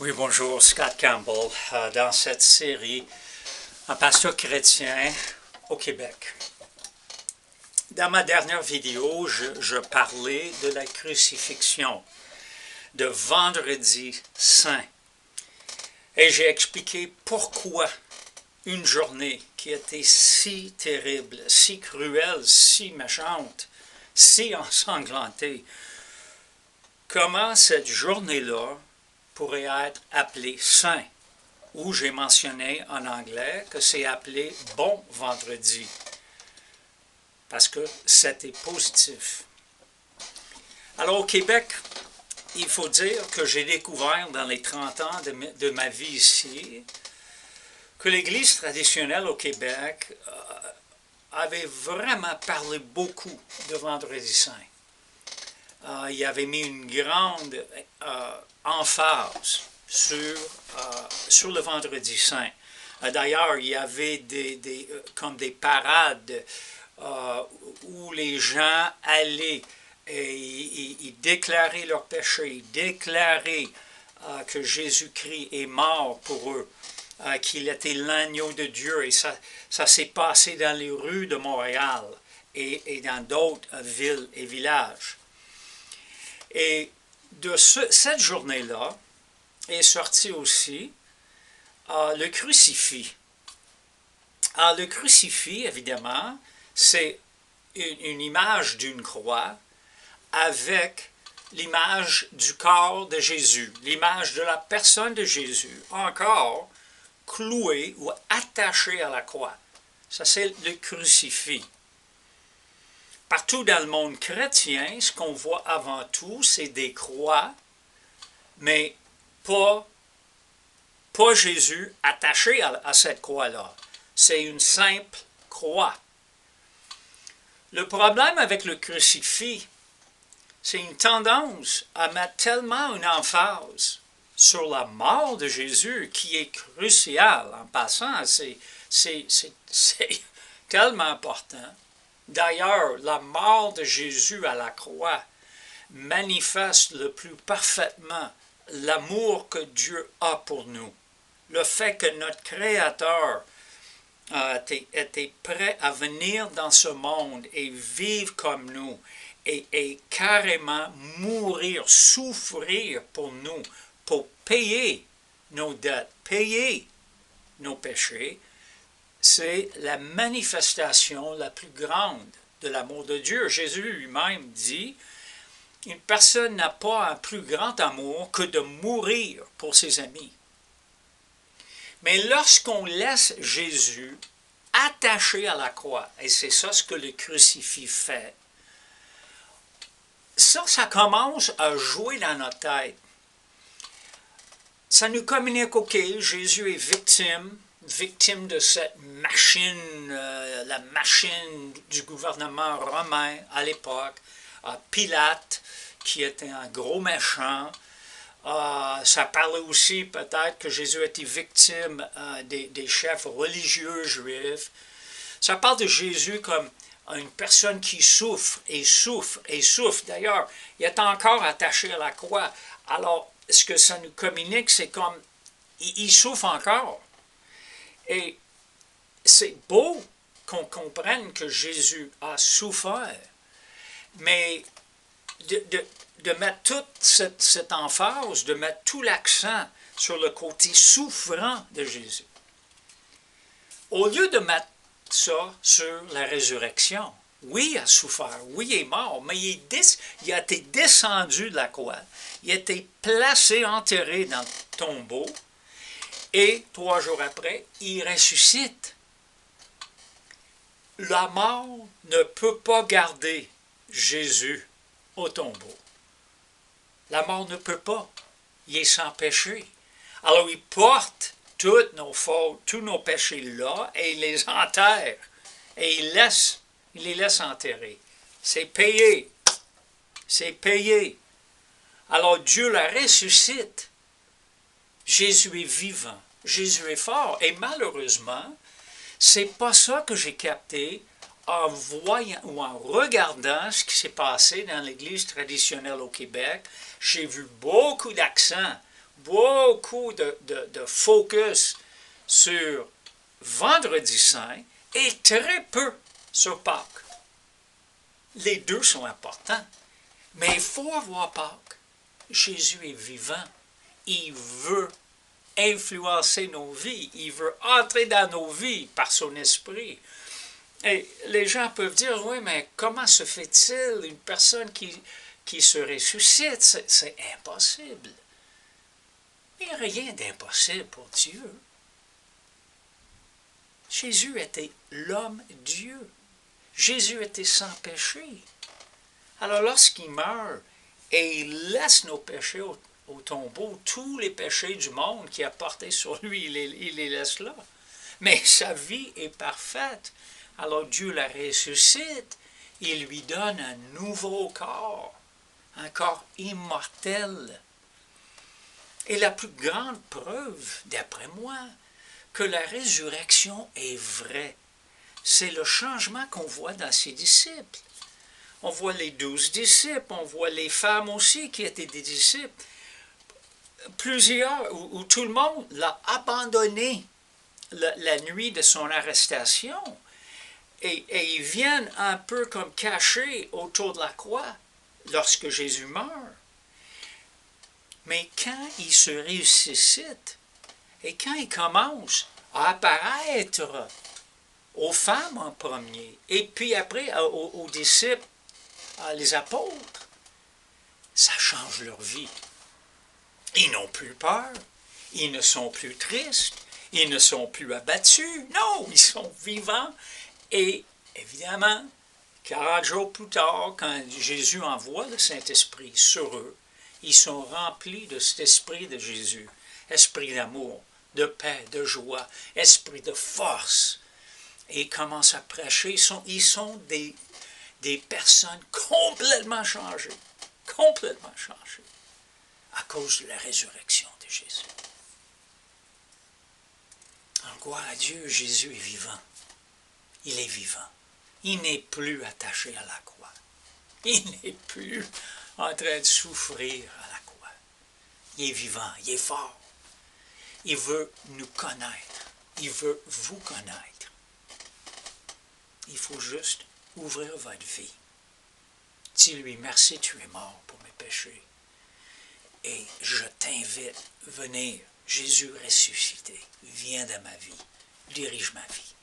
Oui, bonjour, Scott Campbell. Dans cette série, un pasteur chrétien au Québec. Dans ma dernière vidéo, je parlais de la crucifixion, de Vendredi Saint. Et j'ai expliqué pourquoi une journée qui était si terrible, si cruelle, si méchante, si ensanglantée, comment cette journée-là pourrait être appelé saint, ou j'ai mentionné en anglais que c'est appelé bon vendredi, parce que c'était positif. Alors au Québec, il faut dire que j'ai découvert dans les 30 ans de ma vie ici, que l'Église traditionnelle au Québec avait vraiment parlé beaucoup de Vendredi Saint. Il avait mis une grande emphase sur le Vendredi Saint. D'ailleurs, il y avait comme des parades où les gens allaient et ils déclaraient leur péché, ils déclaraient que Jésus-Christ est mort pour eux, qu'il était l'agneau de Dieu. Et ça s'est passé dans les rues de Montréal et dans d'autres villes et villages. Et de cette journée-là est sorti aussi le crucifix. Alors, le crucifix, évidemment, c'est une image d'une croix avec l'image du corps de Jésus, l'image de la personne de Jésus, encore clouée ou attachée à la croix. Ça, c'est le crucifix. Partout dans le monde chrétien, ce qu'on voit avant tout, c'est des croix, mais pas Jésus attaché à cette croix-là. C'est une simple croix. Le problème avec le crucifix, c'est une tendance à mettre tellement une emphase sur la mort de Jésus qui est cruciale. En passant, c'est tellement important. D'ailleurs, la mort de Jésus à la croix manifeste le plus parfaitement l'amour que Dieu a pour nous. Le fait que notre Créateur était prêt à venir dans ce monde et vivre comme nous et carrément mourir, souffrir pour nous, pour payer nos dettes, payer nos péchés, c'est la manifestation la plus grande de l'amour de Dieu. Jésus lui-même dit, une personne n'a pas un plus grand amour que de mourir pour ses amis. Mais lorsqu'on laisse Jésus attaché à la croix, et c'est ça ce que le crucifix fait, ça commence à jouer dans notre tête. Ça nous communique, ok, Jésus est victime de cette machine, la machine du gouvernement romain à l'époque, Pilate, qui était un gros méchant. Ça parlait aussi peut-être que Jésus était victime des chefs religieux juifs. Ça parle de Jésus comme une personne qui souffre et souffre et souffre. D'ailleurs, il est encore attaché à la croix. Alors, ce que ça nous communique, c'est comme il souffre encore. Et c'est beau qu'on comprenne que Jésus a souffert, mais de mettre toute cette emphase, de mettre tout l'accent sur le côté souffrant de Jésus. Au lieu de mettre ça sur la résurrection, oui, il a souffert, oui, il est mort, mais il a été descendu de la croix, il a été placé, enterré dans le tombeau, et 3 jours après, il ressuscite. La mort ne peut pas garder Jésus au tombeau. La mort ne peut pas. Il est sans péché. Alors il porte toutes nos fautes, tous nos péchés là, et il les enterre. Et il les laisse enterrer. C'est payé. C'est payé. Alors Dieu la ressuscite. Jésus est vivant. Jésus est fort. Et malheureusement, c'est pas ça que j'ai capté en voyant ou en regardant ce qui s'est passé dans l'Église traditionnelle au Québec. J'ai vu beaucoup d'accent, beaucoup de focus sur Vendredi Saint et très peu sur Pâques. Les deux sont importants, mais il faut avoir Pâques. Jésus est vivant. Il veut influencer nos vies. Il veut entrer dans nos vies par son esprit. Et les gens peuvent dire, oui, mais comment se fait-il une personne qui se ressuscite? C'est impossible. Il n'y a rien d'impossible pour Dieu. Jésus était l'homme-Dieu. Jésus était sans péché. Alors lorsqu'il meurt et il laisse nos péchés au tombeau, tous les péchés du monde qu'il a portés sur lui, il les laisse là. Mais sa vie est parfaite. Alors Dieu la ressuscite. Il lui donne un nouveau corps, un corps immortel. Et la plus grande preuve, d'après moi, que la résurrection est vraie, c'est le changement qu'on voit dans ses disciples. On voit les 12 disciples, on voit les femmes aussi qui étaient des disciples. Plusieurs, où tout le monde l'a abandonné la nuit de son arrestation. Et ils viennent un peu comme cachés autour de la croix lorsque Jésus meurt. Mais quand il se ressuscite et quand il commence à apparaître aux femmes en premier, et puis après aux disciples, les apôtres, ça change leur vie. Ils n'ont plus peur, ils ne sont plus tristes, ils ne sont plus abattus, non, ils sont vivants. Et évidemment, 40 jours plus tard, quand Jésus envoie le Saint-Esprit sur eux, ils sont remplis de cet esprit de Jésus, esprit d'amour, de paix, de joie, esprit de force. Et ils commencent à prêcher. Ils sont des personnes complètement changées, à cause de la résurrection de Jésus. En gloire à Dieu, Jésus est vivant. Il est vivant. Il n'est plus attaché à la croix. Il n'est plus en train de souffrir à la croix. Il est vivant, il est fort. Il veut nous connaître. Il veut vous connaître. Il faut juste ouvrir votre vie. Dis-lui, merci, tu es mort pour mes péchés. Et je t'invite, venir, Jésus ressuscité, viens dans ma vie, dirige ma vie.